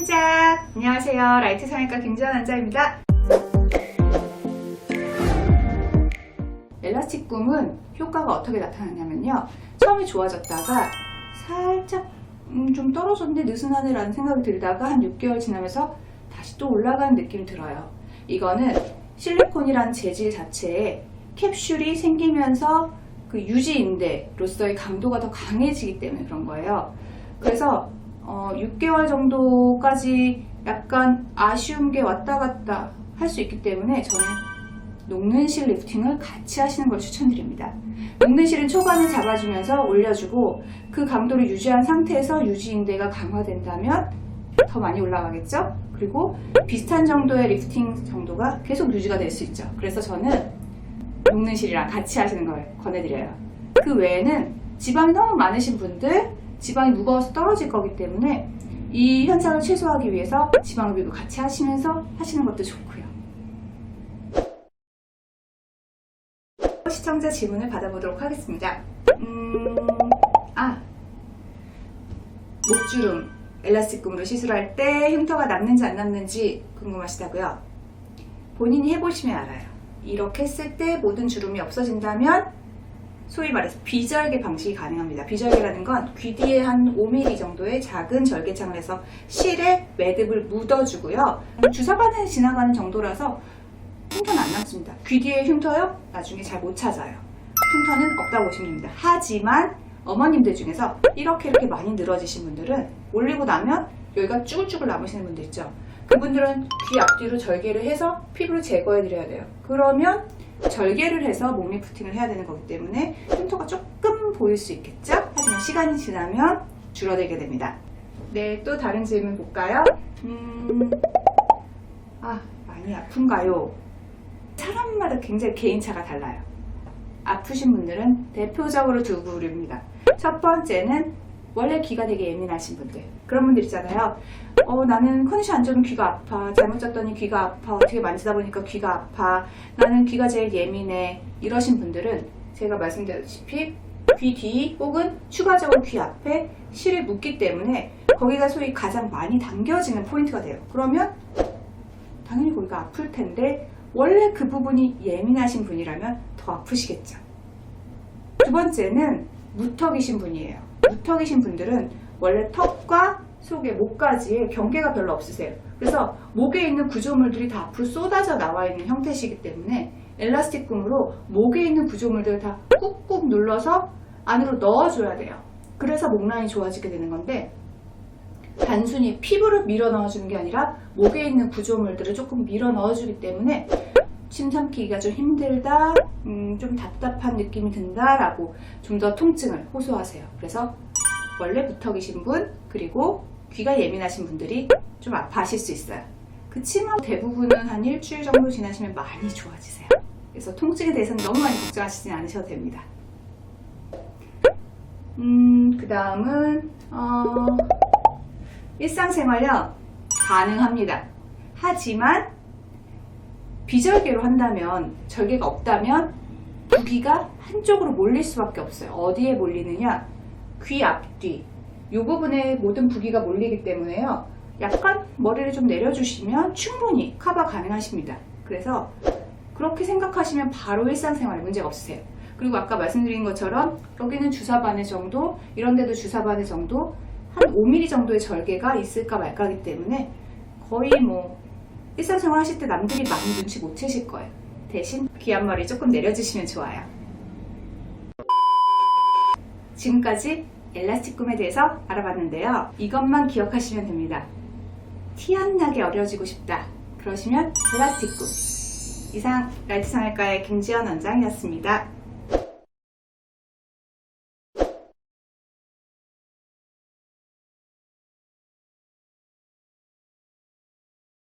깜짝! 안녕하세요. 라이트 성형외과 김지연 원장입니다. 엘라스틱 굼은 효과가 어떻게 나타나냐면요. 처음에 좋아졌다가 살짝 좀 떨어졌는데 느슨하네 라는 생각이 들다가 한 6개월 지나면서 다시 또 올라가는 느낌이 들어요. 이거는 실리콘이라는 재질 자체에 캡슐이 생기면서 그 유지인대로서의 강도가 더 강해지기 때문에 그런 거예요. 그래서 6개월 정도까지 약간 아쉬운 게 왔다 갔다 할 수 있기 때문에 저는 녹는실 리프팅을 같이 하시는 걸 추천드립니다. 녹는실은 초반을 잡아주면서 올려주고 그 강도를 유지한 상태에서 유지인대가 강화된다면 더 많이 올라가겠죠? 그리고 비슷한 정도의 리프팅 정도가 계속 유지가 될 수 있죠. 그래서 저는 녹는실이랑 같이 하시는 걸 권해드려요. 그 외에는 지방이 너무 많으신 분들, 지방이 무거워서 떨어질 거기 때문에 이 현상을 최소화하기 위해서 지방 흡입을 같이 하시면서 하시는 것도 좋고요. 시청자 질문을 받아보도록 하겠습니다. 목주름, 엘라스틱 굼으로 시술할 때 흉터가 남는지 안 남는지 궁금하시다고요? 본인이 해보시면 알아요. 이렇게 했을 때 모든 주름이 없어진다면 소위 말해서 비절개 방식이 가능합니다. 비절개라는 건 귀 뒤에 한 5mm 정도의 작은 절개창을 해서 실에 매듭을 묻어주고요. 주사바늘 지나가는 정도라서 흉터는 안 남습니다. 귀 뒤에 흉터요? 나중에 잘 못 찾아요. 흉터는 없다고 보시면 됩니다. 하지만 어머님들 중에서 이렇게 많이 늘어지신 분들은 올리고 나면 여기가 쭈글쭈글 남으시는 분들 있죠. 그분들은 귀 앞뒤로 절개를 해서 피부를 제거해 드려야 돼요. 그러면 절개를 해서 목 리프팅을 해야 되는 거기 때문에 흉터가 조금 보일 수 있겠죠? 하지만 시간이 지나면 줄어들게 됩니다. 네, 또 다른 질문 볼까요? 많이 아픈가요? 사람마다 굉장히 개인차가 달라요. 아프신 분들은 대표적으로 두 부류입니다. 첫 번째는 원래 귀가 되게 예민하신 분들, 그런 분들 있잖아요. 나는 컨디션 안 좋으면 귀가 아파, 잘못 잤더니 귀가 아파, 어떻게 만지다 보니까 귀가 아파, 나는 귀가 제일 예민해, 이러신 분들은 제가 말씀드렸다시피 귀 뒤 혹은 추가적으로 귀 앞에 실이 묻기 때문에 거기가 소위 가장 많이 당겨지는 포인트가 돼요. 그러면 당연히 거기가 아플 텐데 원래 그 부분이 예민하신 분이라면 더 아프시겠죠. 두 번째는 무턱이신 분이에요. 무턱이신 분들은 원래 턱과 속의 목까지의 경계가 별로 없으세요. 그래서 목에 있는 구조물들이 다 앞으로 쏟아져 나와 있는 형태시기 때문에 엘라스틱 굼으로 목에 있는 구조물들을 다 꾹꾹 눌러서 안으로 넣어줘야 돼요. 그래서 목 라인이 좋아지게 되는 건데, 단순히 피부를 밀어 넣어주는 게 아니라 목에 있는 구조물들을 조금 밀어 넣어주기 때문에 침 삼키기가 좀 힘들다, 좀 답답한 느낌이 든다 라고 좀 더 통증을 호소하세요. 그래서 원래 무턱이신 분, 그리고 귀가 예민하신 분들이 좀 아파하실 수 있어요. 그치만 대부분은 한 일주일 정도 지나시면 많이 좋아지세요. 그래서 통증에 대해서는 너무 많이 걱정하시지 않으셔도 됩니다. 그 다음은 일상생활요, 가능합니다. 하지만 비절개로 한다면, 절개가 없다면 부기가 한쪽으로 몰릴 수밖에 없어요. 어디에 몰리느냐? 귀 앞뒤, 이 부분에 모든 부기가 몰리기 때문에요. 약간 머리를 좀 내려주시면 충분히 커버 가능하십니다. 그래서 그렇게 생각하시면 바로 일상생활에 문제가 없으세요. 그리고 아까 말씀드린 것처럼 여기는 주사바늘 정도, 이런 데도 주사바늘 정도, 한 5mm 정도의 절개가 있을까 말까 하기 때문에 거의 일상생활 하실 때 남들이 많이 눈치 못 채실 거예요. 대신 귀 앞머리 조금 내려주시면 좋아요. 지금까지 엘라스틱 굼에 대해서 알아봤는데요. 이것만 기억하시면 됩니다. 티 안 나게 어려지고 싶다, 그러시면 엘라스틱 굼. 이상 라이트 성형외과의 김지연 원장이었습니다.